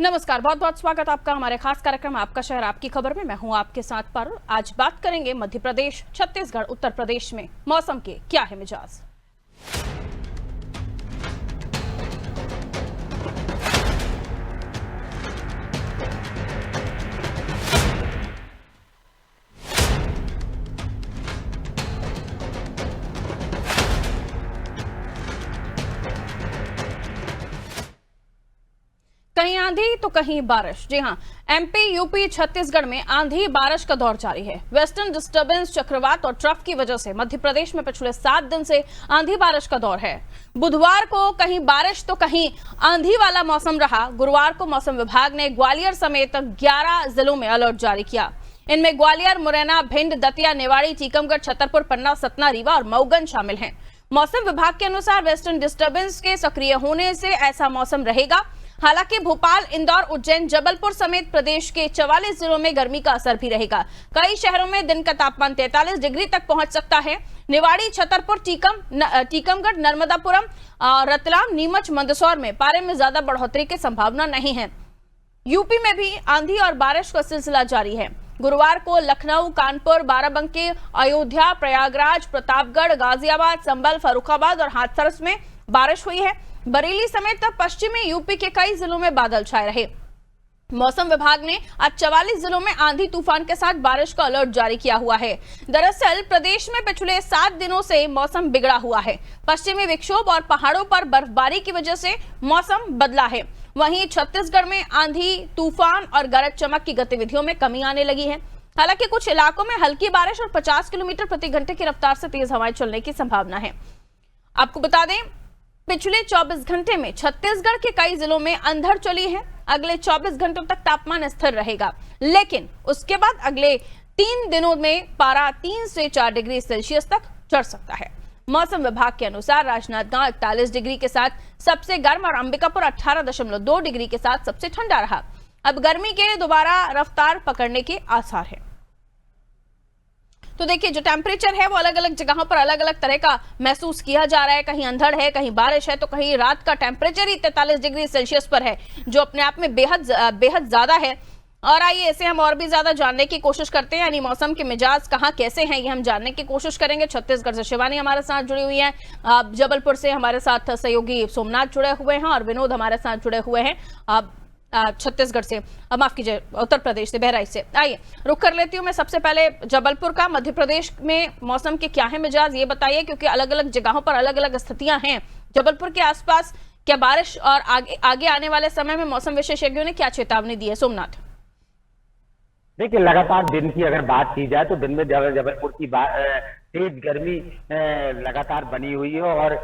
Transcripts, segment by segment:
नमस्कार, बहुत बहुत स्वागत आपका हमारे खास कार्यक्रम आपका शहर आपकी खबर में। मैं हूं आपके साथ पारुल। आज बात करेंगे मध्य प्रदेश, छत्तीसगढ़, उत्तर प्रदेश में मौसम के क्या है मिजाज। कहीं आंधी तो कहीं बारिश। जी हां, एमपी, यूपी, छत्तीसगढ़ में आंधी बारिश का दौर जारी है। वेस्टर्न डिस्टर्बेंस, चक्रवात और ट्रफ की वजह से मध्य प्रदेश में पिछले 7 दिन से आंधी बारिश का दौर है। बुधवार को कहीं बारिश तो कहीं आंधी वाला मौसम रहा। गुरुवार को मौसम विभाग ने ग्वालियर समेत 11 जिलों में अलर्ट जारी किया। इनमें ग्वालियर, मुरैना, भिंड, दतिया, निवाड़ी, टीकमगढ़, छतरपुर, पन्ना, सतना, रीवा और मऊगंज शामिल हैं। मौसम विभाग के अनुसार वेस्टर्न डिस्टर्बेंस के सक्रिय होने से ऐसा मौसम रहेगा। हालांकि भोपाल, इंदौर, उज्जैन, जबलपुर समेत प्रदेश के 44 जिलों में गर्मी का असर भी रहेगा। कई शहरों में दिन का तापमान 43 डिग्री तक पहुंच सकता है। निवाड़ी, छतरपुर, टीकमगढ़, नर्मदापुरम, रतलाम, नीमच, मंदसौर में पारे में ज्यादा बढ़ोतरी की संभावना नहीं है। यूपी में भी आंधी और बारिश का सिलसिला जारी है। गुरुवार को लखनऊ, कानपुर, बाराबंकी, अयोध्या, प्रयागराज, प्रतापगढ़, गाजियाबाद, संभल, फर्रुखाबाद और हाथरस में बारिश हुई है। बरेली समेत पश्चिमी यूपी के कई जिलों में बादल छाए रहे। मौसम विभाग ने आज 44 जिलों में आंधी तूफान के साथ बारिश का अलर्ट जारी किया हुआ है। दरअसल प्रदेश में पिछले 7 दिनों से मौसम बिगड़ा हुआ है। पश्चिमी विक्षोभ और पहाड़ों पर बर्फबारी की वजह से मौसम बदला है। वहीं छत्तीसगढ़ में आंधी, तूफान और गरज चमक की गतिविधियों में कमी आने लगी है। हालांकि कुछ इलाकों में हल्की बारिश और 50 किलोमीटर प्रति घंटे की रफ्तार से तेज हवाएं चलने की संभावना है। आपको बता दें, पिछले 24 घंटे में छत्तीसगढ़ के कई जिलों में अंधड़ चली है। अगले 24 घंटों तक तापमान स्थिर रहेगा, लेकिन उसके बाद अगले 3 दिनों में पारा 3 से 4 डिग्री सेल्सियस तक चढ़ सकता है। मौसम विभाग के अनुसार राजनांदगांव 41 डिग्री के साथ सबसे गर्म और अंबिकापुर 18.2 डिग्री के साथ सबसे ठंडा रहा। अब गर्मी के दोबारा रफ्तार पकड़ने के आसार है। तो देखिए, जो टेम्परेचर है वो अलग अलग जगहों पर अलग अलग तरह का महसूस किया जा रहा है। कहीं अंधड़ है, कहीं बारिश है, तो कहीं रात का टेम्परेचर ही 43 डिग्री सेल्सियस पर है, जो अपने आप में बेहद ज्यादा है। और आइए ऐसे हम और भी ज्यादा जानने की कोशिश करते हैं, यानी मौसम के मिजाज कहाँ कैसे हैं ये हम जानने की कोशिश करेंगे। छत्तीसगढ़ से शिवानी हमारे साथ जुड़ी हुई है, जबलपुर से हमारे साथ सहयोगी सोमनाथ जुड़े हुए हैं और विनोद हमारे साथ जुड़े हुए हैं छत्तीसगढ़ से, माफ कीजिए उत्तर प्रदेश से, बहराइच से। आइए रुक कर लेती हूँ मैं सबसे पहले जबलपुर का। मध्य प्रदेश में मौसम के क्या है मिजाज ये बताइए, क्योंकि अलग अलग जगहों पर अलग अलग स्थितियां हैं। जबलपुर के आसपास क्या बारिश और आगे आने वाले समय में मौसम विशेषज्ञों ने क्या चेतावनी दी है? सोमनाथ, देखिए, लगातार दिन की अगर बात की जाए तो दिन में जबलपुर की तेज गर्मी लगातार बनी हुई है और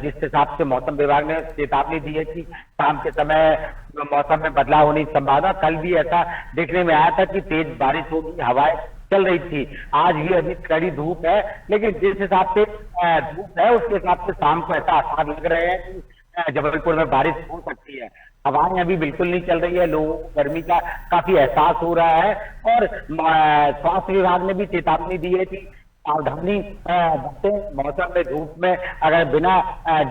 जिस हिसाब से मौसम विभाग ने चेतावनी दी है कि शाम के समय मौसम में बदलाव होने की संभावना। कल भी ऐसा देखने में आया था कि तेज बारिश होगी, हवाएं चल रही थी। आज भी अभी कड़ी धूप है, लेकिन जिस हिसाब से धूप है उसके हिसाब से शाम को ऐसा आसार लग रहे हैं कि जबलपुर में बारिश हो सकती है। हवाएं अभी बिल्कुल नहीं चल रही है, लोगों को गर्मी का काफी एहसास हो रहा है और स्वास्थ्य विभाग ने भी चेतावनी दी है कि सावधानी बरतें। मौसम में, धूप में अगर बिना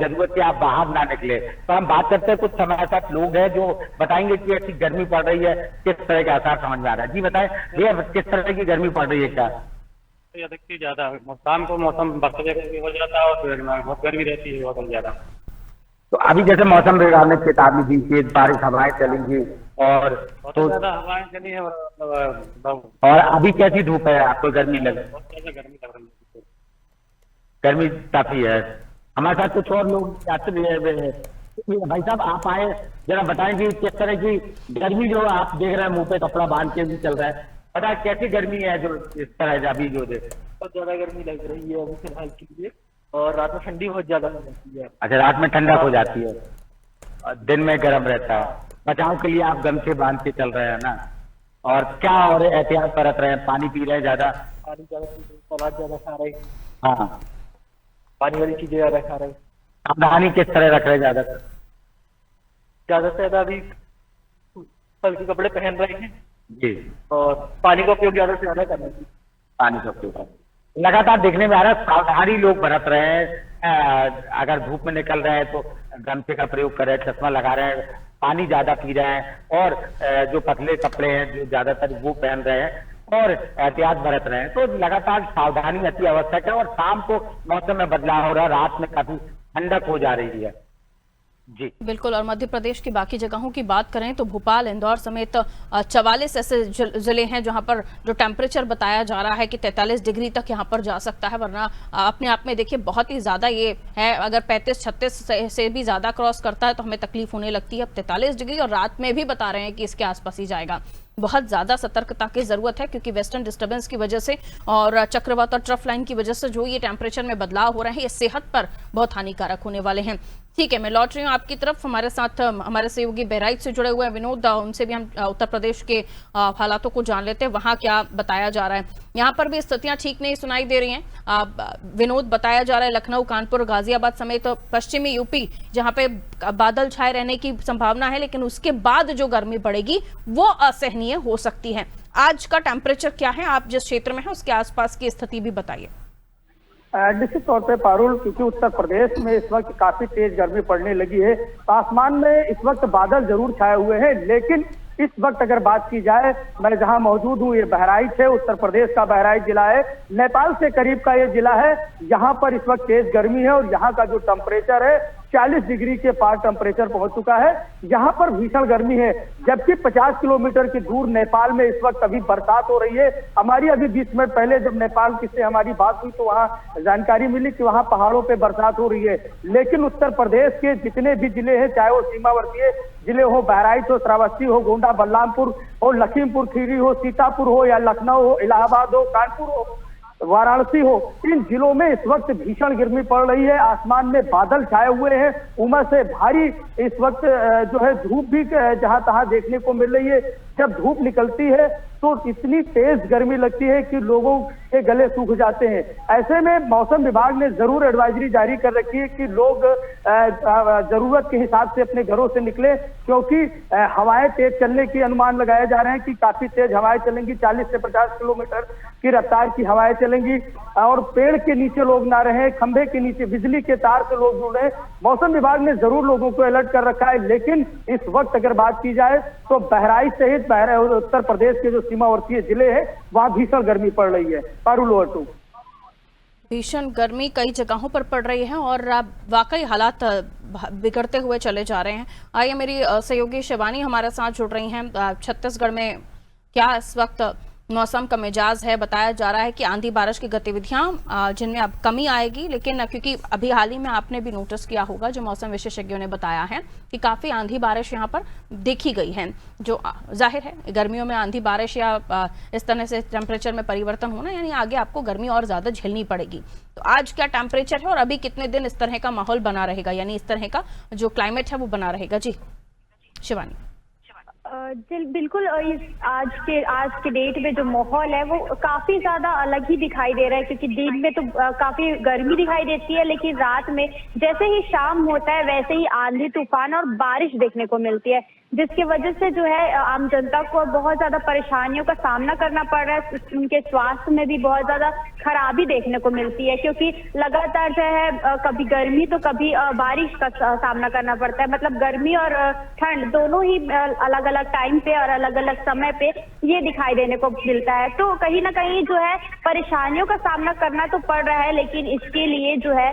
जरूरत के आप बाहर ना निकले। तो हम बात करते हैं, कुछ हमारे साथ लोग हैं जो बताएंगे कि ऐसी गर्मी पड़ रही है, किस तरह के आसार समझ में आ रहा है। जी बताएं भैया, किस तरह की गर्मी पड़ रही है? क्या अधिक से ज्यादा शाम को मौसम बदल हो जाता है और बहुत गर्मी रहती है बहुत ज्यादा। तो अभी जैसे मौसम विभाग ने चेतावनी दी, तेज बारिश हवाएं चलेंगी और तो ज्यादा हवाएं चली है और अभी कैसी धूप है? आपको गर्मी लगे? बहुत ज्यादा गर्मी लग रही है, गर्मी काफी है। हमारे साथ कुछ और लोग भाई साहब, आप आए, जरा बताएं कि किस तरह की गर्मी जो आप देख रहे हैं, मुंह पे कपड़ा बांध के भी चल रहा है, पता कैसी गर्मी है जो इस तरह अभी जो देख? बहुत ज्यादा गर्मी लग रही है अभी फिलहाल के लिए, और रात में ठंडी बहुत ज्यादा हो जाती है। अच्छा, रात में ठंडा हो जाती है और दिन में गर्म रहता है। बचाव के लिए आप गमछे बांध के चल रहे हैं ना? और क्या और एहतियात बरत रहे हैं? पानी पी रहे हैं ज्यादा? पानी ज्यादा पी रहे, सलाद ज्यादा खा रहे, हाँ, पानी वाली चीजें ज्यादा खा रहे। सावधानी किस तरह रख रहे हैं? ज्यादा से ज्यादा अभी हल्के कपड़े पहन रहे हैं जी, और पानी का उपयोग ज्यादा से ज्यादा करना चाहिए। पानी का उपयोग लगातार देखने में आ रहा है। सावधानी लोग बरत रहे हैं। अगर धूप में निकल रहे हैं तो गमछे का प्रयोग करें, चश्मा लगा रहे हैं, पानी ज्यादा पी रहे हैं और जो पतले कपड़े हैं जो ज्यादातर वो पहन रहे हैं और एहतियात बरत रहे हैं। तो लगातार सावधानी अति आवश्यक है और शाम को मौसम में बदलाव हो रहा है, रात में काफी ठंडक हो जा रही है। जी बिल्कुल। और मध्य प्रदेश की बाकी जगहों की बात करें तो भोपाल, इंदौर समेत 44 ऐसे जिले हैं जहां पर जो टेम्परेचर बताया जा रहा है कि 43 डिग्री तक यहां पर जा सकता है, वरना अपने आप में देखिए बहुत ही ज्यादा ये है। अगर 35-36 से भी ज्यादा क्रॉस करता है तो हमें तकलीफ होने लगती है। अब 43 डिग्री और रात में भी बता रहे हैं कि इसके आसपास ही जाएगा। बहुत ज्यादा सतर्कता की जरूरत है क्योंकि वेस्टर्न डिस्टर्बेंस की वजह से और चक्रवात और ट्रफ लाइन की वजह से जो ये टेम्परेचर में बदलाव हो रहे हैं ये सेहत पर बहुत हानिकारक होने वाले हैं। ठीक है, मैं लौट रही हूँ आपकी तरफ। हमारे साथ हमारे सहयोगी बहराइच से जुड़े हुए हैं विनोद, उनसे भी हम उत्तर प्रदेश के हालातों को जान लेते हैं, वहां क्या बताया जा रहा है। यहाँ पर भी स्थितियां ठीक नहीं सुनाई दे रही हैं। विनोद, बताया जा रहा है लखनऊ, कानपुर, गाजियाबाद समेत पश्चिमी यूपी जहाँ पे बादल छाए रहने की संभावना है, लेकिन उसके बाद जो गर्मी बढ़ेगी वो असहनीय हो सकती है। आज का टेम्परेचर क्या है, आप जिस क्षेत्र में है उसके आसपास की स्थिति भी बताइए। निश्चित तौर पे पारुल, क्योंकि उत्तर प्रदेश में इस वक्त काफी तेज गर्मी पड़ने लगी है। आसमान में इस वक्त बादल जरूर छाए हुए हैं, लेकिन इस वक्त अगर बात की जाए, मैं जहां मौजूद हूं ये बहराइच है, उत्तर प्रदेश का बहराइच जिला है, नेपाल से करीब का ये जिला है। यहाँ पर इस वक्त तेज गर्मी है और यहाँ का जो टेम्परेचर है 40 डिग्री के पार टेम्परेचर पहुंच चुका है। यहाँ पर भीषण गर्मी है, जबकि 50 किलोमीटर की दूर नेपाल में इस वक्त अभी बरसात हो रही है। हमारी अभी 20 मिनट पहले जब नेपाल से हमारी बात हुई तो वहाँ जानकारी मिली कि वहाँ पहाड़ों पे बरसात हो रही है। लेकिन उत्तर प्रदेश के जितने भी जिले हैं, चाहे वो सीमावर्तीय जिले हो, बहराइच हो, श्रावस्ती हो, गोंडा, बलरामपुर हो, लखीमपुर खीरी हो, सीतापुर हो या लखनऊ हो, इलाहाबाद हो, कानपुर हो, वाराणसी हो, इन जिलों में इस वक्त भीषण गर्मी पड़ रही है। आसमान में बादल छाए हुए हैं, उमस से भारी इस वक्त जो है धूप भी जहां तहां देखने को मिल रही है। जब धूप निकलती है तो इतनी तेज गर्मी लगती है कि लोगों के गले सूख जाते हैं। ऐसे में मौसम विभाग ने जरूर एडवाइजरी जारी कर रखी है कि लोग जरूरत के हिसाब से अपने घरों से निकले, क्योंकि हवाएं तेज चलने की अनुमान लगाए जा रहे हैं कि काफी तेज हवाएं चलेंगी, 40 से 50 किलोमीटर की रफ्तार की हवाएं चलेंगी। और पेड़ के नीचे लोग ना रहे, खंभे के नीचे, बिजली के तार से लोग जुड़ रहे। मौसम विभाग ने जरूर लोगों को अलर्ट कर रखा है, लेकिन इस वक्त अगर बात की जाए तो बहराइच सहित उत्तर प्रदेश के जो सीमावर्तीय जिले हैं वहां भीषण गर्मी पड़ रही है। Parul, over to. भीषण गर्मी कई जगहों पर पड़ रही है और वाकई हालात बिगड़ते हुए चले जा रहे हैं। आइए मेरी सहयोगी शिवानी हमारे साथ जुड़ रही हैं। छत्तीसगढ़ में क्या इस वक्त मौसम का मिजाज है? बताया जा रहा है कि आंधी बारिश की गतिविधियां जिनमें अब कमी आएगी, लेकिन क्योंकि अभी हाल ही में आपने भी नोटिस किया होगा, जो मौसम विशेषज्ञों ने बताया है कि काफी आंधी बारिश यहां पर देखी गई है, जो जाहिर है गर्मियों में आंधी बारिश या इस तरह से टेम्परेचर में परिवर्तन होना, यानी आगे आपको गर्मी और ज्यादा झेलनी पड़ेगी। तो आज क्या टेम्परेचर है और अभी कितने दिन इस तरह का माहौल बना रहेगा, यानी इस तरह का जो क्लाइमेट है वो बना रहेगा? जी शिवानी। बिल्कुल, आज के डेट में जो माहौल है वो काफी ज्यादा अलग ही दिखाई दे रहा है, क्योंकि दिन में तो काफी गर्मी दिखाई देती है, लेकिन रात में जैसे ही शाम होता है वैसे ही आंधी तूफान और बारिश देखने को मिलती है, जिसकी वजह से जो है आम जनता को बहुत ज्यादा परेशानियों का सामना करना पड़ रहा है। उनके स्वास्थ्य में भी बहुत ज्यादा खराबी देखने को मिलती है, क्योंकि लगातार जो है कभी गर्मी तो कभी बारिश का सामना करना पड़ता है। मतलब गर्मी और ठंड दोनों ही अलग अलग टाइम पे और अलग अलग समय पे ये दिखाई देने को मिलता है। तो कहीं ना कहीं जो है परेशानियों का सामना करना तो पड़ रहा है, लेकिन इसके लिए जो है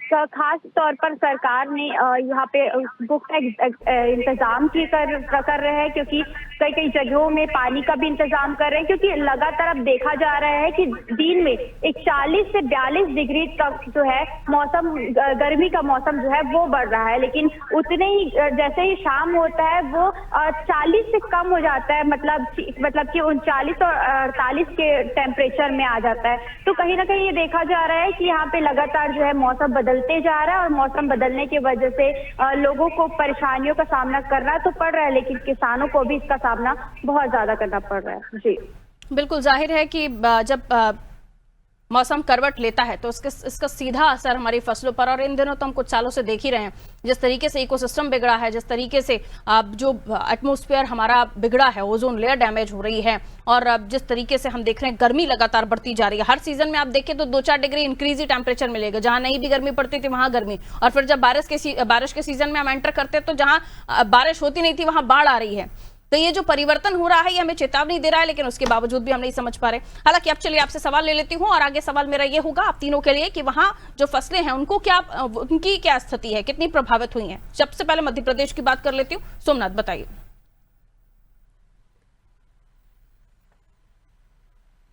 खास तौर पर सरकार ने यहाँ पे पुख्ता इंतजाम कर रहे हैं, क्योंकि कई कई जगहों में पानी का भी इंतजाम कर रहे हैं, क्योंकि लगातार अब देखा जा रहा है कि दिन में 40 से 42 डिग्री तक जो है मौसम, गर्मी का मौसम जो है वो बढ़ रहा है, लेकिन उतने ही जैसे ही शाम होता है वो 40 से कम हो जाता है, मतलब कि 39 और 48 के टेम्परेचर में आ जाता है। तो कहीं ना कहीं ये देखा जा रहा है कि यहाँ पे लगातार जो है मौसम बदलते जा रहा है और मौसम बदलने की वजह से लोगों को परेशानियों का सामना करना तो पड़ रहा है, लेकिन किसानों को भी इसका सामना बहुत ज्यादा करना पड़ रहा है। जी बिल्कुल, जाहिर है कि जब मौसम करवट लेता है तो इसका सीधा असर हमारी फसलों पर, और इन दिनों तो हम कुछ सालों से देख ही रहे हैं जिस तरीके से इकोसिस्टम बिगड़ा है, जिस तरीके से जो एटमॉस्फेयर हमारा बिगड़ा है, ओजोन लेयर डैमेज हो रही है, और जिस तरीके से हम देख रहे हैं गर्मी लगातार बढ़ती जा रही है। हर सीजन में आप देखें तो 2-4 डिग्री इंक्रीज ही टेम्परेचर मिलेगा, जहां नहीं भी गर्मी पड़ती थी वहां गर्मी, और फिर जब बारिश के सीजन में हम एंटर करते हैं तो जहां बारिश होती नहीं थी वहां बाढ़ आ रही है। तो ये जो परिवर्तन हो रहा है ये हमें चेतावनी दे रहा है, लेकिन उसके बावजूद भी हम नहीं समझ पा रहे। हालांकि अब चलिए आपसे सवाल ले लेती हूँ, और आगे सवाल मेरा ये होगा आप तीनों के लिए कि वहां जो फसलें हैं उनकी क्या स्थिति है, कितनी प्रभावित हुई हैं। सबसे पहले मध्य प्रदेश की बात कर लेती हूँ, सोमनाथ बताइए।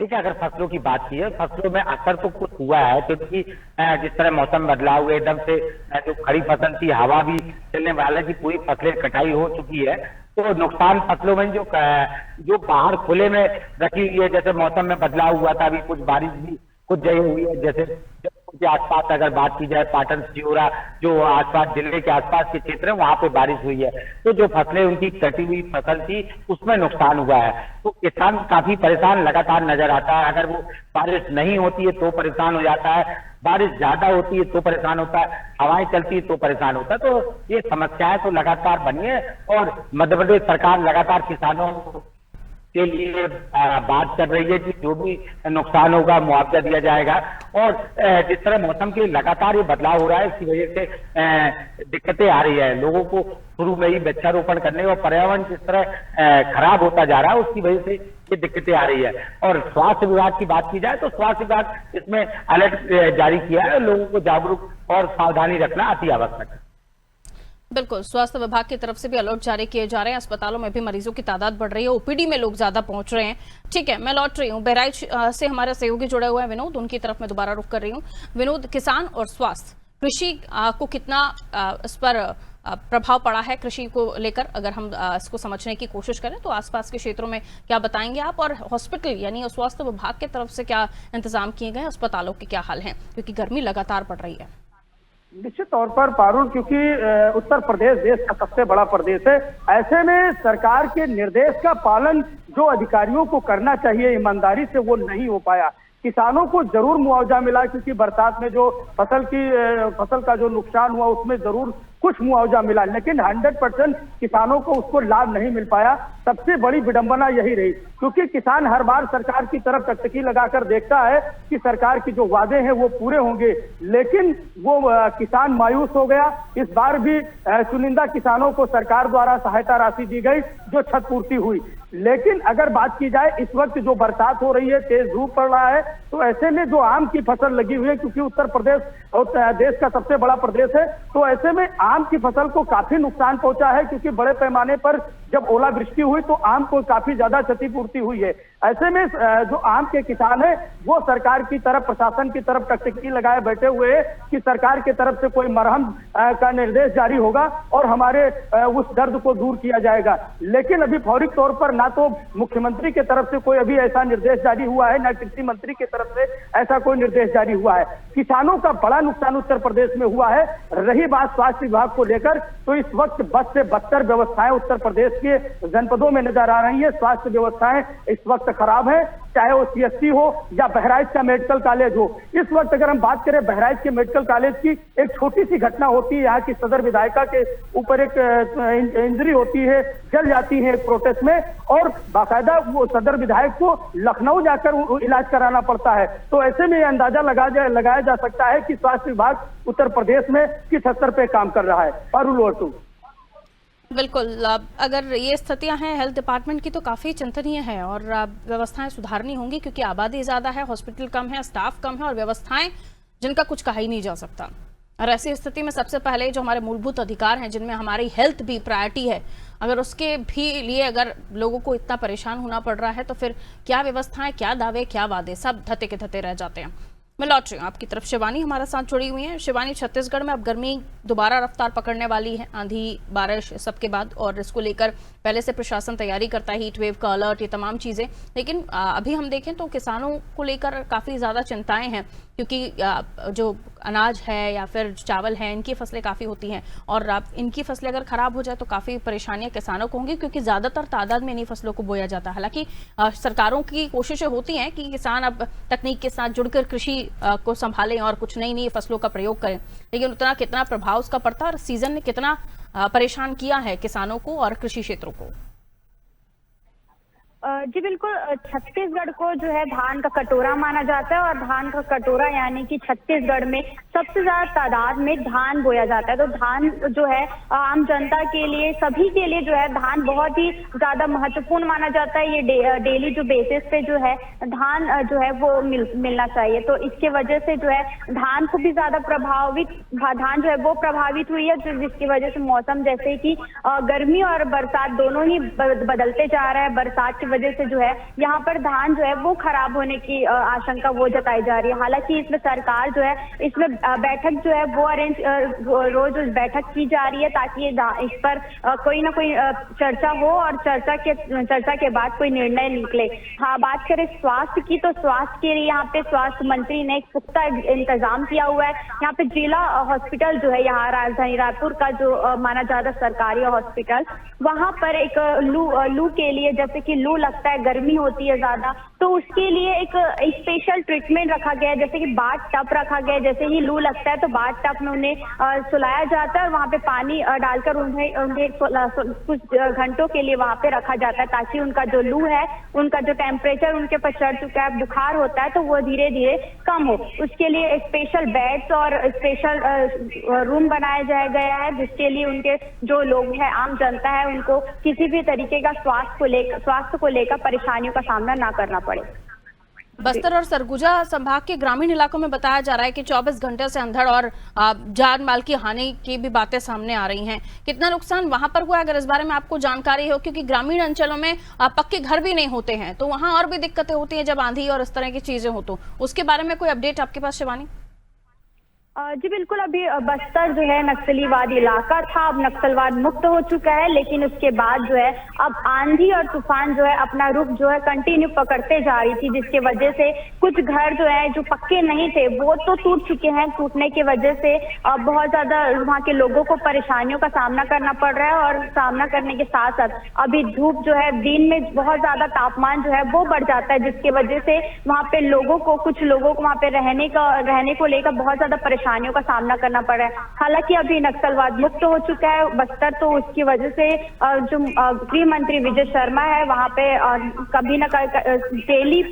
ठीक है, अगर फसलों की बात की है, फसलों में असर तो कुछ हुआ है, क्योंकि जिस तरह मौसम बदलाव हुए एकदम से, जो खरीफ फसल की हवा भी चलने वाला की पूरी फसलें कटाई हो चुकी है, तो नुकसान फसलों में जो बाहर खुले में रखी हुई है, जैसे मौसम में बदलाव हुआ था, अभी कुछ बारिश भी कुछ जगह हुई है, जैसे के आसपास अगर बात की जाए, पाटन सिहोरा जो आसपास जिले के आसपास के क्षेत्र है वहां पे बारिश हुई है, तो जो फसलें उनकी कटी हुई फसल थी उसमें नुकसान हुआ है। तो किसान काफी परेशान लगातार नजर आता है। अगर वो बारिश नहीं होती है तो परेशान हो जाता है, बारिश ज्यादा होती है तो परेशान होता है, हवाएं चलती है तो परेशान होता है। तो ये समस्याएं तो लगातार बनी है, और मध्य प्रदेश सरकार लगातार किसानों के लिए बात कर रही है कि जो भी नुकसान होगा मुआवजा दिया जाएगा। और जिस तरह मौसम के लगातार ये बदलाव हो रहा है, इसकी वजह से दिक्कतें आ रही है लोगों को। शुरू में ही वृक्षारोपण करने और पर्यावरण जिस तरह खराब होता जा रहा है उसकी वजह से ये दिक्कतें आ रही है। और स्वास्थ्य विभाग की बात की जाए तो स्वास्थ्य विभाग इसमें अलर्ट जारी किया है, लोगों को जागरूक और सावधानी रखना अति आवश्यक है। बिल्कुल, स्वास्थ्य विभाग की तरफ से भी अलर्ट जारी किए जा रहे हैं। अस्पतालों में भी मरीजों की तादाद बढ़ रही है, ओपीडी में लोग ज्यादा पहुंच रहे हैं। ठीक है, मैं लौट रही हूँ बहराइच से हमारे सहयोगी जुड़े हुए हैं विनोद, उनकी तरफ मैं दोबारा रुख कर रही हूँ। विनोद, किसान और स्वास्थ्य, कृषि को कितना इस पर प्रभाव पड़ा है कृषि को लेकर, अगर हम इसको समझने की कोशिश करें तो आसपास के क्षेत्रों में क्या बताएंगे आप, और हॉस्पिटल यानी स्वास्थ्य विभाग की तरफ से क्या इंतजाम किए गए, अस्पतालों के क्या हाल हैं, क्योंकि गर्मी लगातार बढ़ रही है। निश्चित तौर पर पारुल, क्योंकि उत्तर प्रदेश देश का सबसे बड़ा प्रदेश है, ऐसे में सरकार के निर्देश का पालन जो अधिकारियों को करना चाहिए ईमानदारी से वो नहीं हो पाया। किसानों को जरूर मुआवजा मिला, क्योंकि बरसात में जो फसल का जो नुकसान हुआ उसमें जरूर कुछ मुआवजा मिला, लेकिन 100% किसानों को उसको लाभ नहीं मिल पाया। सबसे बड़ी विडंबना यही रही, क्योंकि किसान हर बार सरकार की तरफ टकटकी लगाकर देखता है कि सरकार की जो वादे हैं वो पूरे होंगे, लेकिन वो किसान मायूस हो गया। इस बार भी चुनिंदा किसानों को सरकार द्वारा सहायता राशि दी गई जो क्षतिपूर्ति हुई, लेकिन अगर बात की जाए इस वक्त जो बरसात हो रही है, तेज धूप पड़ रहा है, तो ऐसे में जो आम की फसल लगी हुई है, क्योंकि उत्तर प्रदेश देश का सबसे बड़ा प्रदेश है, तो ऐसे में आम की फसल को काफी नुकसान पहुंचा है, क्योंकि बड़े पैमाने पर जब ओलावृष्टि हुई तो आम को काफी ज्यादा क्षतिपूर्ति हुई है। ऐसे में जो आम के किसान है वो सरकार की तरफ, प्रशासन की तरफ टकटकी लगाए बैठे हुए हैं कि सरकार की तरफ से कोई मरहम का निर्देश जारी होगा और हमारे उस दर्द को दूर किया जाएगा। लेकिन अभी फौरी तौर पर ना तो मुख्यमंत्री की तरफ से कोई अभी ऐसा निर्देश जारी हुआ है, ना कृषि मंत्री की तरफ से ऐसा कोई निर्देश जारी हुआ है। किसानों का बड़ा नुकसान उत्तर प्रदेश में हुआ है। रही बात स्वास्थ्य विभाग को लेकर, तो इस वक्त बद से बदतर व्यवस्थाएं उत्तर प्रदेश के जनपदों में नजर आ रही है। स्वास्थ्य व्यवस्थाएं इस वक्त खराब है, चाहे वो सीएससी हो या बहराइच का मेडिकल कॉलेज हो। इस वक्त अगर हम बात करें बहराइच के मेडिकल कॉलेज की, एक छोटी सी घटना होती है, यहाँ की सदर विधायिका के ऊपर एक इंजरी होती है, जल जाती है एक प्रोटेस्ट में, और बाकायदा वो सदर विधायक को लखनऊ जाकर इलाज कराना पड़ता है। तो ऐसे में अंदाजा लगाया जा सकता है कि स्वास्थ्य विभाग उत्तर प्रदेश में किस स्तर पे काम कर रहा है। पारुल ओटू, बिल्कुल, अगर ये स्थितियां हैं हेल्थ डिपार्टमेंट की तो काफ़ी चिंतनीय है, और व्यवस्थाएं सुधारनी होंगी, क्योंकि आबादी ज़्यादा है, हॉस्पिटल कम है, स्टाफ कम है, और व्यवस्थाएं जिनका कुछ कहा ही नहीं जा सकता। और ऐसी स्थिति में सबसे पहले जो हमारे मूलभूत अधिकार हैं, जिनमें हमारी हेल्थ भी प्रायोरिटी है, अगर उसके भी लिए अगर लोगों को इतना परेशान होना पड़ रहा है तो फिर क्या व्यवस्थाएं, क्या दावे, क्या वादे, सब धते के धते रह जाते हैं। मैं लौट रही हूँ आपकी तरफ। शिवानी हमारे साथ जुड़ी हुई हैं। शिवानी, छत्तीसगढ़ में अब गर्मी दोबारा रफ्तार पकड़ने वाली है, आंधी बारिश सबके बाद, और इसको लेकर पहले से प्रशासन तैयारी करता है, हीट वेव का अलर्ट, ये तमाम चीजें। लेकिन अभी हम देखें तो किसानों को लेकर काफी ज्यादा चिंताएं हैं, क्योंकि जो अनाज है या फिर चावल है, इनकी फसलें काफी होती हैं, और इनकी फसलें अगर खराब हो जाए तो काफी परेशानियां किसानों को होंगी, क्योंकि ज्यादातर तादाद में इन्हीं फसलों को बोया जाता है। हालांकि सरकारों की कोशिशें होती हैं कि किसान अब तकनीक के साथ जुड़कर कृषि को संभालें और कुछ नई नई फसलों का प्रयोग करें, लेकिन उतना कितना प्रभाव उसका पड़ता है और सीजन ने कितना परेशान किया है किसानों को और कृषि क्षेत्रों को। जी बिल्कुल, छत्तीसगढ़ को जो है धान का कटोरा माना जाता है, और धान का कटोरा यानी कि छत्तीसगढ़ में सबसे ज्यादा तादाद में धान बोया जाता है। तो धान जो है आम जनता के लिए, सभी के लिए जो है धान बहुत ही ज्यादा महत्वपूर्ण माना जाता है। ये डेली जो बेसिस पे जो है धान जो है वो मिलना चाहिए। तो इसके वजह से जो है धान को भी ज्यादा धान जो है वो प्रभावित हुई है, जिसकी वजह से मौसम जैसे कि गर्मी और बरसात दोनों ही बदलते जा रहा है। बरसात की वजह से जो है यहाँ पर धान जो है वो खराब होने की आशंका वो जताई जा रही है। हालांकि इसमें सरकार जो है इसमें बैठक जो है वो रोज बैठक की जा रही है, ताकि इस पर कोई ना कोई चर्चा हो और चर्चा के बाद कोई निर्णय निकले। हाँ, बात करें स्वास्थ्य की, तो स्वास्थ्य के लिए यहाँ पे स्वास्थ्य मंत्री ने एक पुख्ता इंतजाम किया हुआ है। यहाँ पे जिला हॉस्पिटल जो है, यहाँ राजधानी रायपुर का जो माना जाता सरकारी हॉस्पिटल, वहां पर एक लू के लिए, जैसे कि लू लगता है, गर्मी होती है ज्यादा, तो उसके लिए एक स्पेशल ट्रीटमेंट रखा गया है, जैसे कि बाथ टब रखा गया है। जैसे ही लू लगता है तो बाथ टब में उन्हें सुलाया जाता है और वहां पे पानी डालकर उन्हें कुछ घंटों के लिए वहां पे रखा जाता है, ताकि उनका जो लू है, उनका जो टेम्परेचर उनके पर चढ़ चुका है, बुखार होता है, तो वो धीरे धीरे कम हो। उसके लिए स्पेशल बेड्स और स्पेशल रूम बनाया गया है, जिसके लिए उनके जो लोग हैं, आम जनता है, उनको किसी भी तरीके का स्वास्थ्य को लेकर परेशानियों का सामना ना करना पड़े। बस्तर और सरगुजा संभाग के ग्रामीण इलाकों में बताया जा रहा है कि 24 घंटे से अंधड़ और जान माल की हानि की भी बातें सामने आ रही हैं। कितना नुकसान वहां पर हुआ, अगर इस बारे में आपको जानकारी हो, क्योंकि ग्रामीण अंचलों में पक्के घर भी नहीं होते हैं, तो वहां और भी दिक्कतें होती हैं जब आंधी और इस तरह की चीजें हो, तो उसके बारे में कोई अपडेट आपके पास शिवानी? जी बिल्कुल, अभी बस्तर जो है नक्सलीवाद इलाका था, अब नक्सलवाद मुक्त हो चुका है, लेकिन उसके बाद जो है अब आंधी और तूफान जो है अपना रुख जो है कंटिन्यू पकड़ते जा रही थी, जिसके वजह से कुछ घर जो है जो पक्के नहीं थे वो तो टूट चुके हैं। टूटने की वजह से बहुत ज्यादा वहाँ के लोगों को परेशानियों का सामना करना पड़ रहा है, और सामना करने के साथ साथ अभी धूप जो है, दिन में बहुत ज्यादा तापमान जो है वो बढ़ जाता है, जिसकी वजह से वहाँ पे कुछ लोगों को वहाँ पे रहने को लेकर बहुत ज्यादा परेशानियों का सामना करना पड़ रहा है। हालांकि अभी नक्सलवाद मुक्त हो चुका है बस्तर, तो उसकी वजह से जो गृह मंत्री विजय शर्मा है, वहां पे कभी न डेली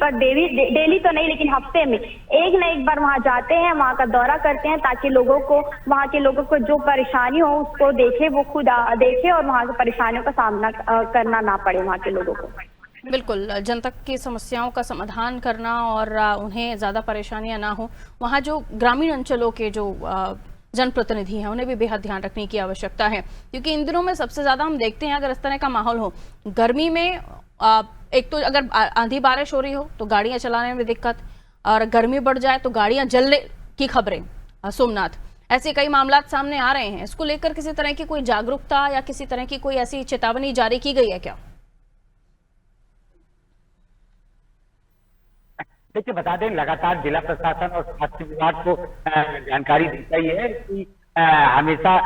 तो नहीं, लेकिन हफ्ते में एक न एक बार वहां जाते हैं, वहां का दौरा करते हैं, ताकि वहां के लोगों को जो परेशानी हो उसको देखे, वो खुद देखे और वहां की परेशानियों का सामना करना ना पड़े वहां के लोगों को। बिल्कुल, जनता की समस्याओं का समाधान करना और उन्हें ज़्यादा परेशानियां ना हो, वहाँ जो ग्रामीण अंचलों के जो जनप्रतिनिधि हैं उन्हें भी बेहद ध्यान रखने की आवश्यकता है, क्योंकि इन दिनों में सबसे ज़्यादा हम देखते हैं अगर इस तरह का माहौल हो, गर्मी में एक तो अगर आंधी बारिश हो रही हो तो गाड़ियाँ चलाने में दिक्कत, और गर्मी बढ़ जाए तो गाड़ियाँ जलने की खबरें, सोमनाथ, ऐसे कई मामला सामने आ रहे हैं। इसको लेकर किसी तरह की कोई जागरूकता या किसी तरह की कोई ऐसी चेतावनी जारी की गई है क्या? देखिए, बता दें, लगातार जिला प्रशासन और स्वास्थ्य विभाग को जानकारी दी गई है कि हमेशा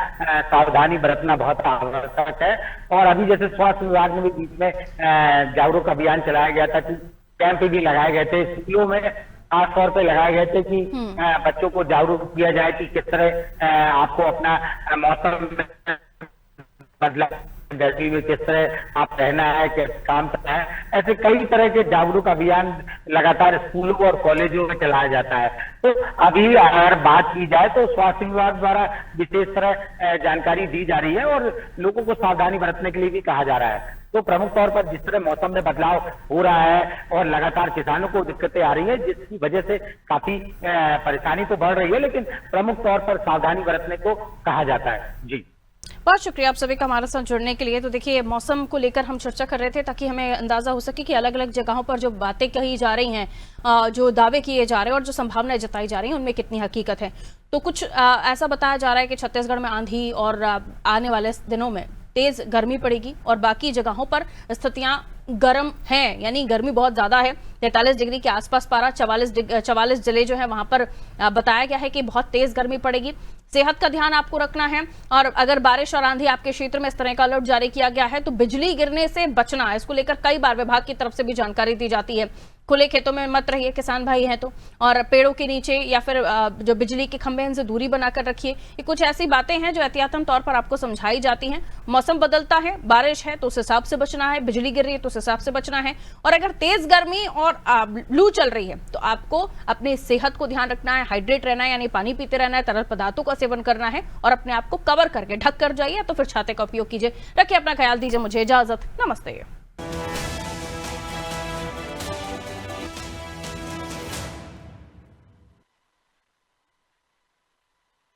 सावधानी बरतना बहुत आवश्यक है। और अभी जैसे स्वास्थ्य विभाग ने भी बीच में जागरूक अभियान चलाया गया था कि कैंप भी लगाए गए थे, स्कूलों में खास तौर पे लगाए गए थे कि बच्चों को जागरूक किया जाए कि किस तरह आपको अपना मौसम बदलाव गर्मी में किस तरह आप रहना है, कैसे काम करना है। ऐसे कई तरह के जागरूक अभियान लगातार स्कूलों और कॉलेजों में चलाया जाता है। तो अभी अगर बात की जाए तो स्वास्थ्य विभाग द्वारा विशेष तरह जानकारी दी जा रही है और लोगों को सावधानी बरतने के लिए भी कहा जा रहा है। तो प्रमुख तौर पर जिस तरह मौसम में बदलाव हो रहा है और लगातार किसानों को दिक्कतें आ रही है, जिसकी वजह से काफी परेशानी तो बढ़ रही है, लेकिन प्रमुख तौर पर सावधानी बरतने को कहा जाता है। जी बहुत शुक्रिया आप सभी का हमारे साथ जुड़ने के लिए। तो देखिए, मौसम को लेकर हम चर्चा कर रहे थे ताकि हमें अंदाजा हो सके कि अलग अलग जगहों पर जो बातें कही जा रही हैं, जो दावे किए जा रहे हैं और जो संभावनाएं जताई जा रही हैं, उनमें कितनी हकीकत है। तो कुछ ऐसा बताया जा रहा है कि छत्तीसगढ़ में आंधी और आने वाले दिनों में तेज गर्मी पड़ेगी और बाकी जगहों पर स्थितियां गर्म हैं, यानी गर्मी बहुत ज्यादा है। 43 डिग्री के आसपास पारा, 44 जिले जो है वहां पर बताया गया है कि बहुत तेज गर्मी पड़ेगी। सेहत का ध्यान आपको रखना है और अगर बारिश और आंधी आपके क्षेत्र में इस तरह का अलर्ट जारी किया गया है तो बिजली गिरने से बचना है। इसको लेकर कई बार विभाग की तरफ से भी जानकारी दी जाती है। खुले खेतों में मत रहिए, किसान भाई हैं तो, और पेड़ों के नीचे या फिर जो बिजली के खंभे हैं इनसे दूरी बनाकर रखिए। ये कुछ ऐसी बातें हैं जो एहतियातन तौर पर आपको समझाई जाती हैं। मौसम बदलता है, बारिश है तो उस हिसाब से बचना है, बिजली गिर रही है तो उस हिसाब से बचना है, और अगर तेज गर्मी और लू चल रही है तो आपको अपनी सेहत को ध्यान रखना है, हाइड्रेट रहना है, यानी पानी पीते रहना है, तरल पदार्थों का सेवन करना है और अपने आप को कवर करके ढक कर जाइए, तो फिर छाते का उपयोग कीजिए। रखिए अपना ख्याल, दीजिए मुझे इजाजत। नमस्ते।